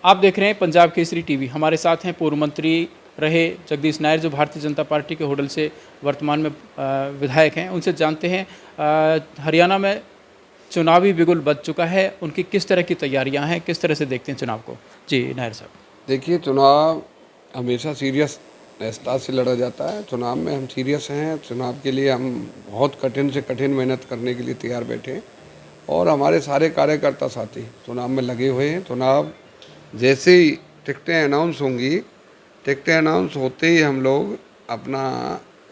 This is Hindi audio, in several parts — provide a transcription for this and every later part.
आप देख रहे हैं पंजाब केसरी टीवी। हमारे साथ हैं पूर्व मंत्री रहे जगदीश नायर, जो भारतीय जनता पार्टी के होडल से वर्तमान में विधायक हैं। उनसे जानते हैं हरियाणा में चुनावी बिगुल बज चुका है, उनकी किस तरह की तैयारियां हैं, किस तरह से देखते हैं चुनाव को। जी नायर साहब। देखिए, चुनाव हमेशा सीरियस नेस्ता से लड़ा जाता है। चुनाव में हम सीरियस हैं। चुनाव के लिए हम बहुत कठिन से कठिन मेहनत करने के लिए तैयार बैठे हैं और हमारे सारे कार्यकर्ता साथी चुनाव में लगे हुए हैं। चुनाव जैसे ही टिकटें अनाउंस होंगी, टिकटें अनाउंस होते ही हम लोग अपना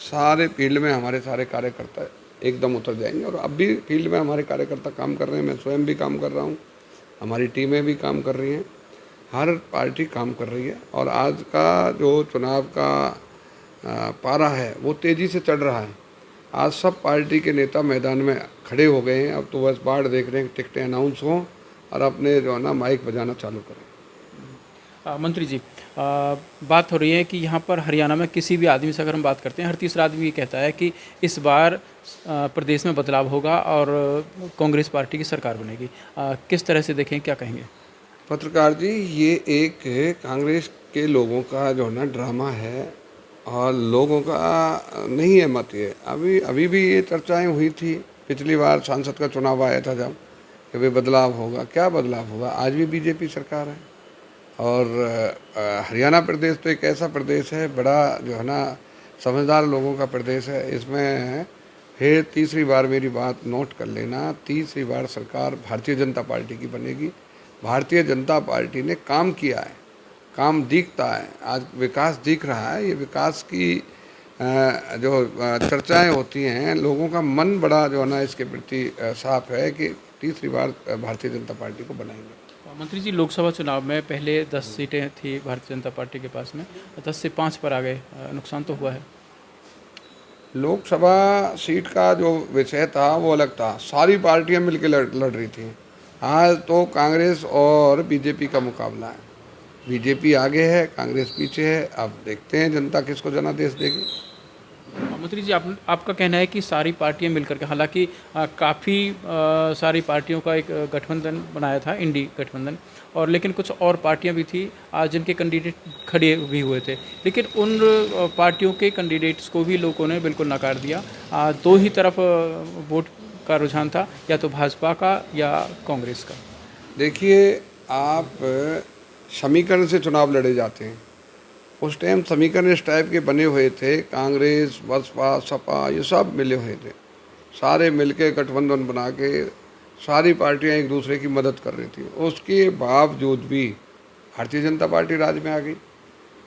सारे फील्ड में हमारे सारे कार्यकर्ता एकदम उतर जाएंगे। और अब भी फील्ड में हमारे कार्यकर्ता काम कर रहे हैं, मैं स्वयं भी काम कर रहा हूँ, हमारी टीमें भी काम कर रही हैं, हर पार्टी काम कर रही है। और आज का जो चुनाव का पारा है वो तेज़ी से चढ़ रहा है। आज सब पार्टी के नेता मैदान में खड़े हो गए हैं। अब तो बस बाट देख रहे हैं कि टिकटें अनाउंस हों और अपने जो है ना माइक बजाना चालू करें। मंत्री जी, बात हो रही है कि यहाँ पर हरियाणा में किसी भी आदमी से अगर हम बात करते हैं, हर तीसरा आदमी ये कहता है कि इस बार प्रदेश में बदलाव होगा और कांग्रेस पार्टी की सरकार बनेगी। किस तरह से देखें, क्या कहेंगे? पत्रकार जी, ये एक कांग्रेस के लोगों का जो है ना ड्रामा है और लोगों का नहीं है मत। ये अभी भी ये चर्चाएं हुई थी। पिछली बार सांसद का चुनाव आया था जब कि भाई बदलाव होगा। क्या बदलाव होगा? आज भी बीजेपी सरकार है। और हरियाणा प्रदेश तो एक ऐसा प्रदेश है, बड़ा जो है ना समझदार लोगों का प्रदेश है। इसमें फिर तीसरी बार मेरी बात नोट कर लेना, तीसरी बार सरकार भारतीय जनता पार्टी की बनेगी। भारतीय जनता पार्टी ने काम किया है, काम दिखता है, आज विकास दिख रहा है। ये विकास की जो चर्चाएं होती हैं, लोगों का मन बड़ा जो है ना इसके प्रति साफ है कि तीसरी बार भारतीय जनता पार्टी को बनाएंगे। मंत्री जी, लोकसभा चुनाव में पहले 10 सीटें थी भारतीय जनता पार्टी के पास में, 10 से 5 पर आ गए। नुकसान तो हुआ है। लोकसभा सीट का जो विषय था वो अलग था, सारी पार्टियां मिलकर लड़ रही थी। आज तो कांग्रेस और बीजेपी का मुकाबला है। बीजेपी आगे है, कांग्रेस पीछे है। अब देखते हैं जनता किसको जनादेश देगी। मंत्री जी, आपका कहना है कि सारी पार्टियां मिलकर के, हालांकि काफ़ी सारी पार्टियों का एक गठबंधन बनाया था, इंडी गठबंधन, और लेकिन कुछ और पार्टियां भी थी जिनके कैंडिडेट खड़े भी हुए थे, लेकिन उन पार्टियों के कैंडिडेट्स को भी लोगों ने बिल्कुल नकार दिया। दो ही तरफ वोट का रुझान था, या तो भाजपा का या कांग्रेस का। देखिए, आप समीकरण से चुनाव लड़े जाते हैं। उस टाइम समीकरण इस टाइप के बने हुए थे, कांग्रेस, बसपा, सपा ये सब मिले हुए थे। सारे मिलके गठबंधन बना के सारी पार्टियां एक दूसरे की मदद कर रही थी। उसके बावजूद भी भारतीय जनता पार्टी राज में आ गई।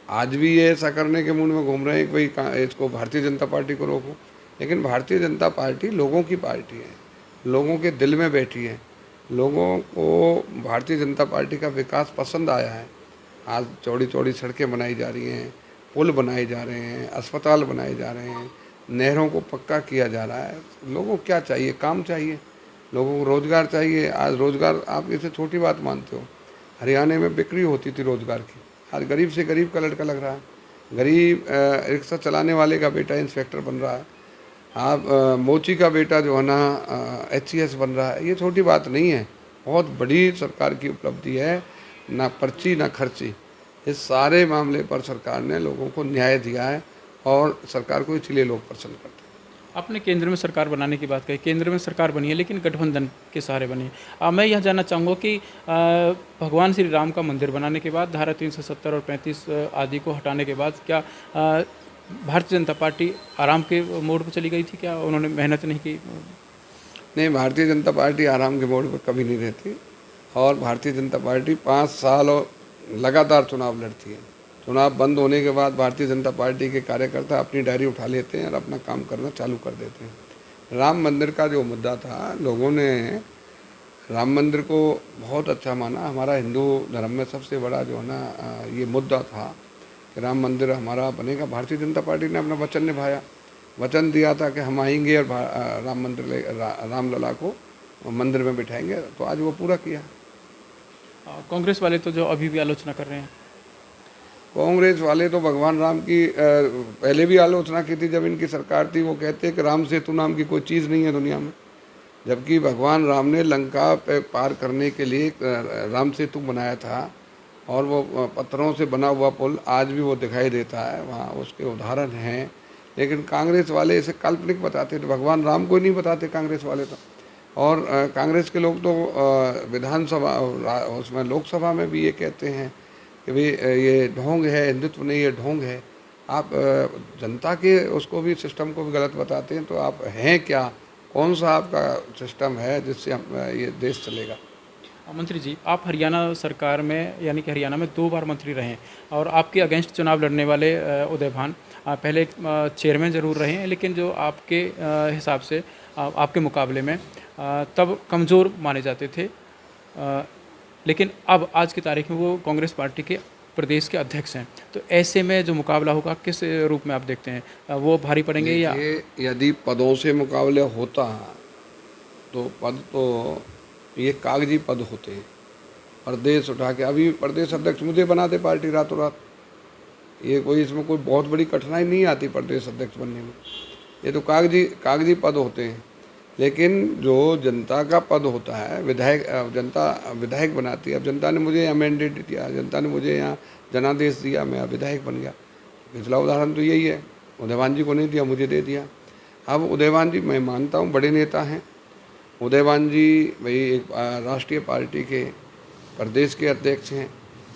आज भी ये ऐसा करने के मूड में घूम रहे हैं कि भाई इसको भारतीय जनता पार्टी को रोको। लेकिन भारतीय जनता पार्टी लोगों की पार्टी है, लोगों के दिल में बैठी है। लोगों को भारतीय जनता पार्टी का विकास पसंद आया है। आज चौड़ी चौड़ी सड़कें बनाई जा रही हैं, पुल बनाए जा रहे हैं, अस्पताल बनाए जा रहे हैं, नहरों को पक्का किया जा रहा है। लोगों को क्या चाहिए? काम चाहिए, लोगों को रोज़गार चाहिए। आज रोज़गार आप इसे छोटी बात मानते हो, हरियाणा में बिक्री होती थी रोज़गार की। आज गरीब से गरीब का लड़का लग रहा है, गरीब रिक्शा चलाने वाले का बेटा इंस्पेक्टर बन रहा है। आप मोची का बेटा जो है ना HCS बन रहा है। ये छोटी बात नहीं है, बहुत बड़ी सरकार की उपलब्धि है। ना पर्ची ना खर्ची, इस सारे मामले पर सरकार ने लोगों को न्याय दिया है और सरकार को इसलिए लोग पसंद करते हैं। आपने केंद्र में सरकार बनाने की बात कही, केंद्र में सरकार बनी है लेकिन गठबंधन के सहारे बनी है। मैं यह जानना चाहूँगा कि भगवान श्री राम का मंदिर बनाने के बाद, धारा 370 और 35 आदि को हटाने के बाद, क्या भारतीय जनता पार्टी आराम के मोड पर चली गई थी? क्या उन्होंने मेहनत नहीं की? नहीं, भारतीय जनता पार्टी आराम के मोड पर कभी नहीं रहती। और भारतीय जनता पार्टी 5 साल और लगातार चुनाव लड़ती है। चुनाव बंद होने के बाद भारतीय जनता पार्टी के कार्यकर्ता अपनी डायरी उठा लेते हैं और अपना काम करना चालू कर देते हैं। राम मंदिर का जो मुद्दा था, लोगों ने राम मंदिर को बहुत अच्छा माना। हमारा हिंदू धर्म में सबसे बड़ा जो है ना ये मुद्दा था कि राम मंदिर हमारा बनेगा। भारतीय जनता पार्टी ने अपना वचन निभाया, वचन दिया था कि हम आएंगे और राम मंदिर रामलला को मंदिर में बिठाएंगे, तो आज वो पूरा किया। कांग्रेस वाले तो जो अभी भी आलोचना कर रहे हैं, कांग्रेस वाले तो भगवान राम की पहले भी आलोचना की थी जब इनकी सरकार थी। वो कहते हैं कि राम सेतु नाम की कोई चीज़ नहीं है दुनिया में, जबकि भगवान राम ने लंका पे पार करने के लिए राम सेतु बनाया था। और वो पत्थरों से बना हुआ पुल आज भी वो दिखाई देता है, वहाँ उसके उदाहरण हैं। लेकिन कांग्रेस वाले इसे काल्पनिक बताते थे, भगवान राम को नहीं बताते कांग्रेस वाले तो। और कांग्रेस के लोग तो विधानसभा उसमें लोकसभा में भी ये कहते हैं कि भाई ये ढोंग है, हिंदुत्व नहीं, ये ढोंग है। आप जनता के उसको भी, सिस्टम को भी गलत बताते हैं, तो आप हैं क्या? कौन सा आपका सिस्टम है जिससे हम ये देश चलेगा? मंत्री जी, आप हरियाणा सरकार में यानी कि हरियाणा में 2 बार मंत्री रहे हैं और आपके अगेंस्ट चुनाव लड़ने वाले उदय भान पहले चेयरमैन ज़रूर रहे हैं, लेकिन जो आपके हिसाब से आपके मुकाबले में तब कमज़ोर माने जाते थे। लेकिन अब आज की तारीख में वो कांग्रेस पार्टी के प्रदेश के अध्यक्ष हैं। तो ऐसे में जो मुकाबला होगा किस रूप में आप देखते हैं? वो भारी पड़ेंगे या? देखिए, यदि पदों से मुकाबले होता तो पद तो ये कागजी पद होते हैं। प्रदेश उठा के अभी प्रदेश अध्यक्ष मुझे बना दे पार्टी रातों रात, ये कोई, इसमें कोई बहुत बड़ी कठिनाई नहीं आती प्रदेश अध्यक्ष बनने में। ये तो कागजी पद होते हैं। लेकिन जो जनता का पद होता है, विधायक, जनता विधायक बनाती है। अब जनता ने मुझे यहाँ मैंडेट दिया, जनता ने मुझे यहाँ जनादेश दिया, मैं विधायक बन गया। पिछला उदाहरण तो यही है, उदयवान जी को नहीं दिया, मुझे दे दिया। अब उदयवान जी, मैं मानता हूँ बड़े नेता हैं उदयवान जी, भाई एक राष्ट्रीय पार्टी के प्रदेश के अध्यक्ष हैं,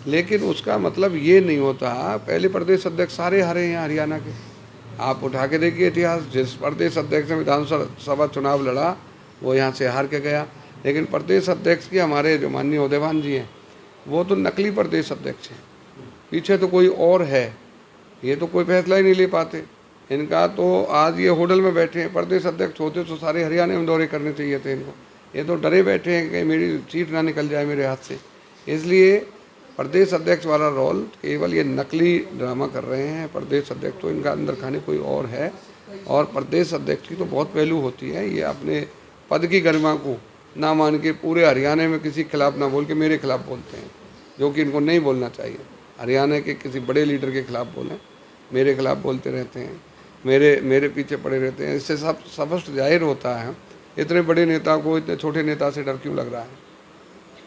लेकिन उसका मतलब ये नहीं होता पहले प्रदेश अध्यक्ष सारे हारे हैं हरियाणा के। आप उठा के देखिए इतिहास, जिस प्रदेश अध्यक्ष ने विधानसभा चुनाव लड़ा वो यहाँ से हार के गया। लेकिन प्रदेश अध्यक्ष की हमारे जो माननीय उदयवान जी हैं, वो तो नकली प्रदेश अध्यक्ष हैं, पीछे तो कोई और है। ये तो कोई फैसला ही नहीं ले पाते। इनका तो आज ये होटल में बैठे हैं, प्रदेश अध्यक्ष होते तो सारे हरियाणा में दौरे करने चाहिए थे इनको। ये तो डरे बैठे हैं कि मेरी सीट ना निकल जाए मेरे हाथ से। इसलिए प्रदेश अध्यक्ष वाला रोल केवल ये नकली ड्रामा कर रहे हैं। प्रदेश अध्यक्ष तो इनका अंदर खाने कोई और है। और प्रदेश अध्यक्ष की तो बहुत पहलू होती है, ये अपने पद की गरिमा को ना मान के पूरे हरियाणा में किसी खिलाफ ना बोल के मेरे खिलाफ बोलते हैं, जो कि इनको नहीं बोलना चाहिए। हरियाणा के किसी बड़े लीडर के खिलाफ बोलें, मेरे खिलाफ बोलते रहते हैं, मेरे पीछे पड़े रहते हैं। इससे सब स्पष्ट जाहिर होता है इतने बड़े नेता को इतने छोटे नेता से डर क्यों लग रहा है।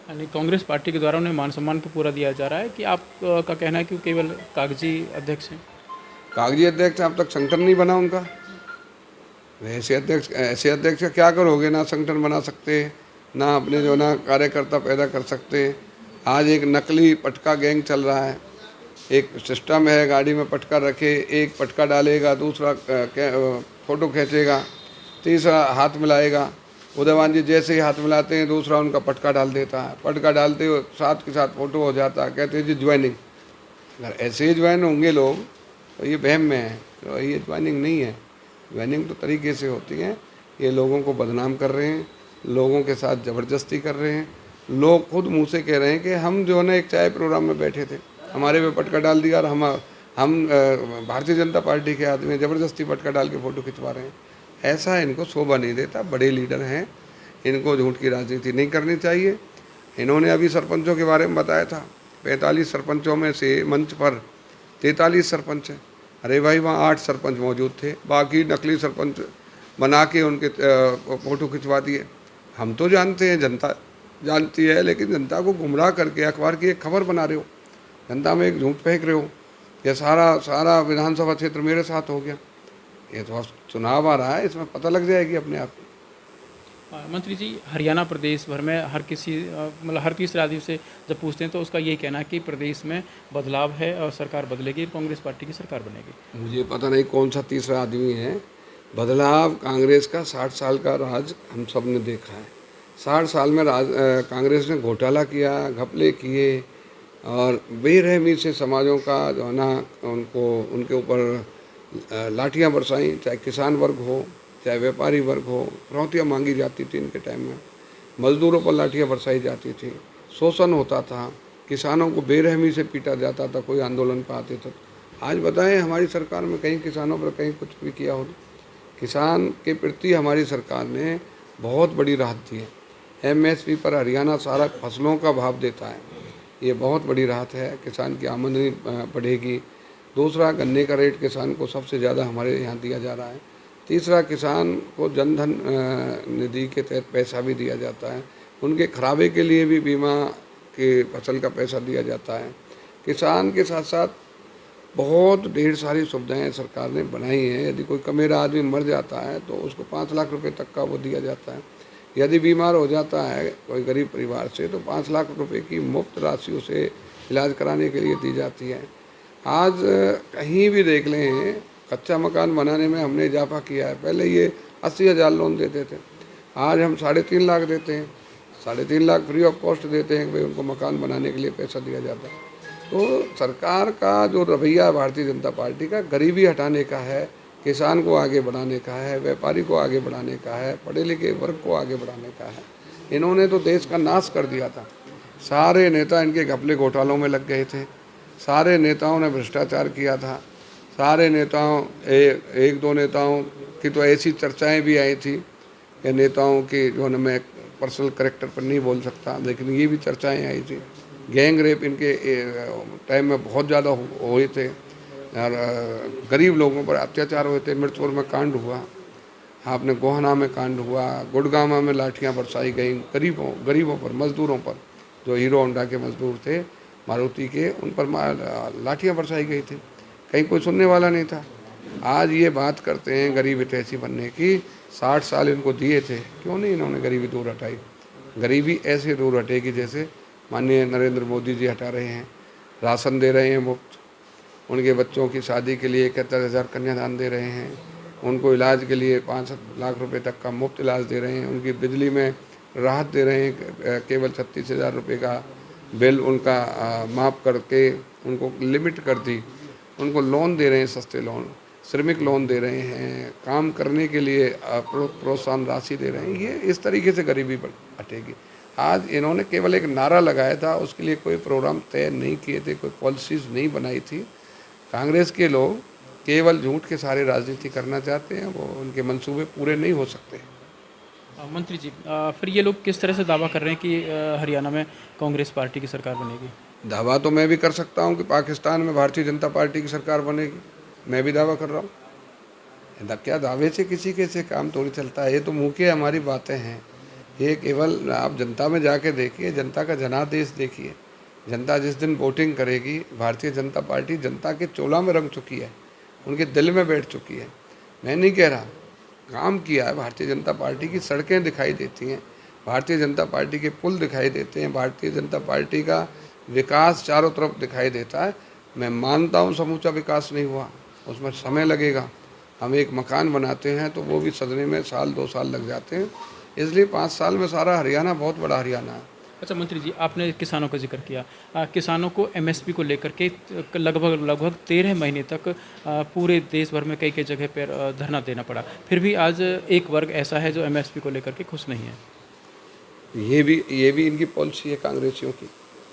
यानी कांग्रेस पार्टी के द्वारा उन्हें मान सम्मान तो पूरा दिया जा रहा है कि आप का कहना है कि वो केवल कागजी अध्यक्ष हैं? कागजी अध्यक्ष अब तक संगठन नहीं बना उनका। ऐसे अध्यक्ष का क्या करोगे? ना संगठन बना सकते, ना अपने जो ना कार्यकर्ता पैदा कर सकते। आज एक नकली पटका गैंग चल रहा है। एक सिस्टम है, गाड़ी में पटका रखे, एक पटका डालेगा, दूसरा फोटो खींचेगा, तीसरा हाथ मिलाएगा। उदयवान जी जैसे ही हाथ मिलाते हैं दूसरा उनका पटका डाल देता है, पटका डालते हुए साथ के साथ फोटो हो जाता है, कहते हैं जी ज्वाइनिंग। अगर ऐसे ही ज्वाइन होंगे लोग तो ये वहम में है, तो ये ज्वाइनिंग नहीं है। ज्वाइनिंग तो तरीके से होती है, ये लोगों को बदनाम कर रहे हैं, लोगों के साथ ज़बरदस्ती कर रहे हैं। लोग खुद मुँह से कह रहे हैं कि हम जो है ना एक चाय प्रोग्राम में बैठे थे, हमारे पे पटका डाल दिया और हम भारतीय जनता पार्टी के आदमी ज़बरदस्ती पटका डाल के फ़ोटो खिंचवा रहे हैं। ऐसा इनको शोभा नहीं देता। बड़े लीडर हैं, इनको झूठ की राजनीति नहीं करनी चाहिए। इन्होंने अभी सरपंचों के बारे में बताया था, 45 सरपंचों में से मंच पर 43 सरपंच हैं। अरे भाई, वहाँ 8 सरपंच मौजूद थे, बाकी नकली सरपंच बना के उनके फ़ोटो खिंचवा दिए। हम तो जानते हैं, जनता जानती है, लेकिन जनता को गुमराह करके अखबार की एक खबर बना रहे हो, जनता में एक झूठ फेंक रहे हो। यह सारा विधानसभा क्षेत्र मेरे साथ हो गया। ये तो चुनाव आ रहा है, इसमें पता लग जाएगी अपने आप। मंत्री जी, हरियाणा प्रदेश भर में हर किसी मतलब हर तीसरे आदमी से जब पूछते हैं तो उसका यही कहना है कि प्रदेश में बदलाव है और सरकार बदलेगी, कांग्रेस पार्टी की सरकार बनेगी। मुझे पता नहीं कौन सा तीसरा आदमी है। बदलाव कांग्रेस का 60 साल का राज हम सब ने देखा है। 60 साल में कांग्रेस ने घोटाला किया, घपले किए और बेरहमी से समाजों का जो है ना उनके ऊपर लाठियाँ बरसाई, चाहे किसान वर्ग हो चाहे व्यापारी वर्ग हो। फिरौतियाँ मांगी जाती थी इनके टाइम में, मजदूरों पर लाठियाँ बरसाई जाती थी, शोषण होता था, किसानों को बेरहमी से पीटा जाता था, कोई आंदोलन पर आते थे। आज बताएं, हमारी सरकार में कहीं किसानों पर कहीं कुछ भी किया हो? किसान के प्रति हमारी सरकार ने बहुत बड़ी राहत दी है। MSP पर हरियाणा सारा फसलों का भाव देता है, ये बहुत बड़ी राहत है। किसान की आमदनी बढ़ेगी। दूसरा, गन्ने का रेट किसान को सबसे ज़्यादा हमारे यहाँ दिया जा रहा है। तीसरा, किसान को जनधन निधि के तहत पैसा भी दिया जाता है। उनके खराबे के लिए भी बीमा की फसल का पैसा दिया जाता है। किसान के साथ साथ बहुत ढेर सारी सुविधाएं सरकार ने बनाई हैं। यदि कोई कमेरा आदमी मर जाता है तो उसको 5 लाख रुपए तक का वो दिया जाता है। यदि बीमार हो जाता है कोई गरीब परिवार से तो 5 लाख रुपए की मुफ्त राशि उसे इलाज कराने के लिए दी जाती है। आज कहीं भी देख लें, कच्चा मकान बनाने में हमने इजाफा किया है। पहले ये 80,000 लोन देते थे, आज हम 3.5 लाख देते हैं। 3.5 लाख फ्री ऑफ कॉस्ट देते हैं कि भाई उनको मकान बनाने के लिए पैसा दिया जाता है। तो सरकार का जो रवैया है भारतीय जनता पार्टी का, गरीबी हटाने का है, किसान को आगे बढ़ाने का है, व्यापारी को आगे बढ़ाने का है, पढ़े लिखे वर्ग को आगे बढ़ाने का है। इन्होंने तो देश का नाश कर दिया था। सारे नेता इनके घपले घोटालों में लग गए थे, सारे नेताओं ने भ्रष्टाचार किया था, सारे नेताओं एक दो नेताओं की तो ऐसी चर्चाएं भी आई थी कि नेताओं की, जो मैं पर्सनल करेक्टर पर नहीं बोल सकता, लेकिन ये भी चर्चाएं आई थी। गैंग रेप इनके टाइम में बहुत ज़्यादा हुए थे और गरीब लोगों पर अत्याचार हुए थे। मिर्चपुर में कांड हुआ, आपने गोहना में कांड हुआ, गुड़गामा में लाठियां बरसाई गई गरीबों पर, मजदूरों पर, जो हीरो होंडा के मजदूर थे मारुति के, उन पर लाठियां बरसाई गई थी। कहीं कोई सुनने वाला नहीं था। आज ये बात करते हैं गरीब हितैषी बनने की। 60 साल इनको दिए थे, क्यों नहीं इन्होंने गरीबी दूर हटाई? गरीबी ऐसे दूर हटेगी जैसे माननीय नरेंद्र मोदी जी हटा रहे हैं। राशन दे रहे हैं मुफ्त, उनके बच्चों की शादी के लिए 71,000 कन्यादान दे रहे हैं, उनको इलाज के लिए 5 लाख रुपए तक का मुफ्त इलाज दे रहे हैं, उनकी बिजली में राहत दे रहे हैं। केवल 36,000 रुपये का बिल उनका माफ़ करके उनको लिमिट कर दी। उनको लोन दे रहे हैं, सस्ते लोन, श्रमिक लोन दे रहे हैं, काम करने के लिए प्रोत्साहन राशि दे रहे हैं। ये इस तरीके से गरीबी हटेगी। आज इन्होंने केवल एक नारा लगाया था, उसके लिए कोई प्रोग्राम तय नहीं किए थे, कोई पॉलिसीज़ नहीं बनाई थी। कांग्रेस के लोग केवल झूठ के सारे राजनीति करना चाहते हैं, वो उनके मंसूबे पूरे नहीं हो सकते। मंत्री जी, फिर ये लोग किस तरह से दावा कर रहे हैं कि हरियाणा में कांग्रेस पार्टी की सरकार बनेगी? दावा तो मैं भी कर सकता हूँ कि पाकिस्तान में भारतीय जनता पार्टी की सरकार बनेगी, मैं भी दावा कर रहा हूँ। क्या दावे से किसी के से काम थोड़ी चलता है। ये तो मुँह की हमारी बातें हैं। ये केवल आप जनता में जाके देखिए, जनता का जनादेश देखिए। जनता जिस दिन वोटिंग करेगी, भारतीय जनता पार्टी जनता के चोला में रंग चुकी है, उनके दिल में बैठ चुकी है। मैं नहीं कह रहा, काम किया है भारतीय जनता पार्टी की। सड़कें दिखाई देती हैं, भारतीय जनता पार्टी के पुल दिखाई देते हैं, भारतीय जनता पार्टी का विकास चारों तरफ दिखाई देता है। मैं मानता हूँ समूचा विकास नहीं हुआ, उसमें समय लगेगा। हम एक मकान बनाते हैं तो वो भी सजने में साल 2 साल लग जाते हैं, इसलिए 5 साल में सारा हरियाणा बहुत बड़ा हरियाणा है। अच्छा मंत्री जी, आपने किसानों का जिक्र किया। किसानों को एमएसपी को लेकर के लगभग 13 महीने तक पूरे देश भर में कई कई जगह पर धरना देना पड़ा। फिर भी आज एक वर्ग ऐसा है जो एमएसपी को लेकर के खुश नहीं है। ये भी इनकी पॉलिसी है कांग्रेसियों की।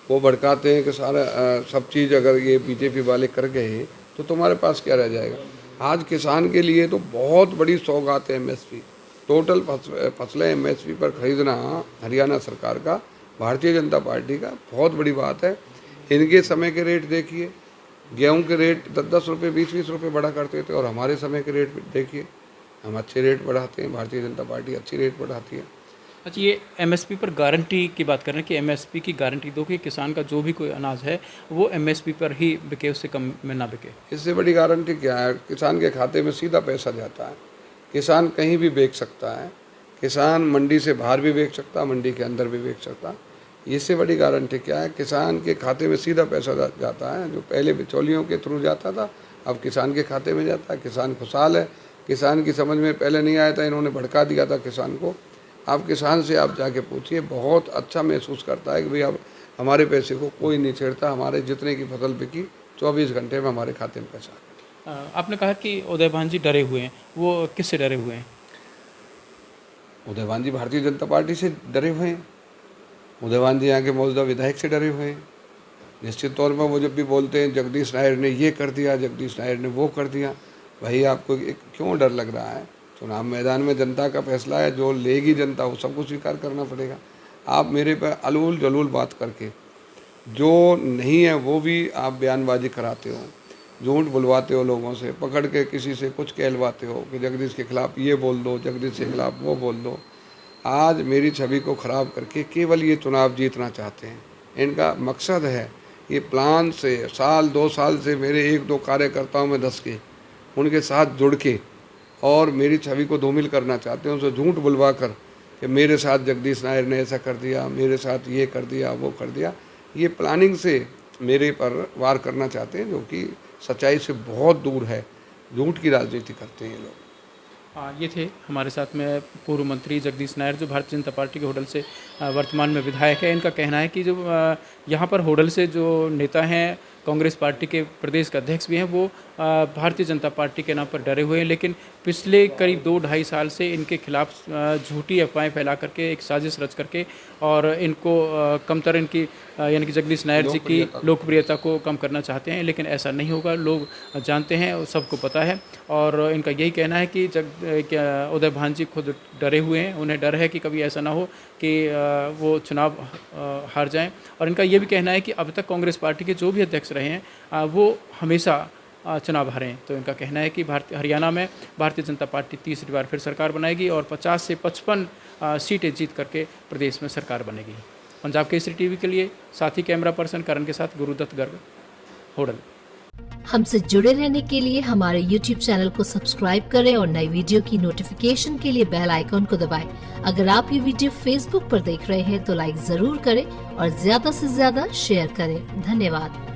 वो भड़काते हैं कि सारा सब चीज़ अगर ये बीजेपी वाले कर गए तो तुम्हारे पास क्या रह जाएगा। आज किसान के लिए तो बहुत बड़ी सौगात है एमएसपी। टोटल फसलें एमएसपी पर खरीदना हरियाणा सरकार का, भारतीय जनता पार्टी का बहुत बड़ी बात है। इनके समय के रेट देखिए, गेहूं के रेट 10-10 रुपये 20-20 रुपये बढ़ा करते थे, और हमारे समय के रेट देखिए, हम अच्छे रेट बढ़ाते हैं। भारतीय जनता पार्टी अच्छी रेट बढ़ाती है। अच्छा, ये एमएसपी पर गारंटी की बात कर रहे हैं कि एमएसपी की गारंटी दो कि किसान का जो भी कोई अनाज है वो एमएसपी पर ही बिके, उससे कम में ना बिके। इससे बड़ी गारंटी क्या है? किसान के खाते में सीधा पैसा जाता है। किसान कहीं भी बेच सकता है, किसान मंडी से बाहर भी बेच सकता है, मंडी के अंदर भी बेच सकता है। इससे बड़ी गारंटी क्या है? किसान के खाते में सीधा पैसा जाता है। जो पहले बिचौलियों के थ्रू जाता था, अब किसान के खाते में जाता है। किसान खुशहाल है। किसान की समझ में पहले नहीं आया था, इन्होंने भड़का दिया था किसान को। आप किसान से आप जाके पूछिए, बहुत अच्छा महसूस करता है कि भाई अब हमारे पैसे को कोई नहीं छेड़ता। हमारे जितने की फसल बिकी 24 घंटे में हमारे खाते में पैसा। आपने कहा कि उदयभान जी डरे हुए हैं, वो किससे डरे हुए हैं? उदयभान जी भारतीय जनता पार्टी से डरे हुए हैं। उदयभान जी यहाँ के मौजूदा विधायक से डरे हुए हैं। निश्चित तौर पर वो जब भी बोलते हैं जगदीश नायर ने ये कर दिया, जगदीश नायर ने वो कर दिया, भाई आपको क्यों डर लग रहा है? चुनाव मैदान में जनता का फैसला है, जो लेगी जनता वो सबको स्वीकार करना पड़ेगा। आप मेरे पर अलूल जलूल बात करके, जो नहीं है वो भी आप बयानबाजी कराते हो, झूठ बुलवाते हो, लोगों से पकड़ के किसी से कुछ कहलवाते हो कि जगदीश के खिलाफ ये बोल दो, जगदीश के खिलाफ वो बोल दो। आज मेरी छवि को ख़राब करके केवल ये चुनाव जीतना चाहते हैं। इनका मकसद है ये प्लान से साल 2 साल से मेरे 1-2 कार्यकर्ताओं में 10 के उनके साथ जुड़ के और मेरी छवि को धूमिल करना चाहते हैं, उनसे झूठ बुलवा कर कि मेरे साथ जगदीश नायर ने ऐसा कर दिया, मेरे साथ ये कर दिया, वो कर दिया। ये प्लानिंग से मेरे पर वार करना चाहते हैं, जो कि सच्चाई से बहुत दूर है। झूठ की राजनीति करते हैं ये लोग। ये थे हमारे साथ में पूर्व मंत्री जगदीश नायर, जो भारतीय जनता पार्टी के होडल से वर्तमान में विधायक है। इनका कहना है कि जो यहाँ पर होडल से जो नेता हैं, कांग्रेस पार्टी के प्रदेश का अध्यक्ष भी हैं, वो भारतीय जनता पार्टी के नाम पर डरे हुए हैं, लेकिन पिछले करीब 2-2.5 साल से इनके खिलाफ झूठी अफवाहें फैला करके एक साजिश रच करके और इनको कमतर इनकी यानी कि जगदीश नायर जी की लोकप्रियता को कम करना चाहते हैं, लेकिन ऐसा नहीं होगा। लोग जानते हैं, सबको पता है। और इनका यही कहना है कि उदय भान जी खुद डरे हुए हैं, उन्हें डर है कि कभी ऐसा ना हो कि वो चुनाव हार जाएं। और इनका ये भी कहना है कि अब तक कांग्रेस पार्टी के जो भी अध्यक्ष रहे हैं वो हमेशा चुनाव हारे हैं। तो इनका कहना है कि हरियाणा में भारतीय जनता पार्टी तीसरी बार फिर सरकार बनाएगी और 50 से 55 सीटें जीत करके प्रदेश में सरकार बनेगी। पंजाब केसरी टीवी के लिए साथी कैमरा पर्सन करण के साथ गुरुदत्त गर्ग, होडल। हमसे जुड़े रहने के लिए हमारे YouTube चैनल को सब्सक्राइब करें और नई वीडियो की नोटिफिकेशन के लिए बेल आइकॉन को दबाएं। अगर आप ये वीडियो Facebook पर देख रहे हैं तो लाइक जरूर करें और ज्यादा से ज्यादा शेयर करें। धन्यवाद।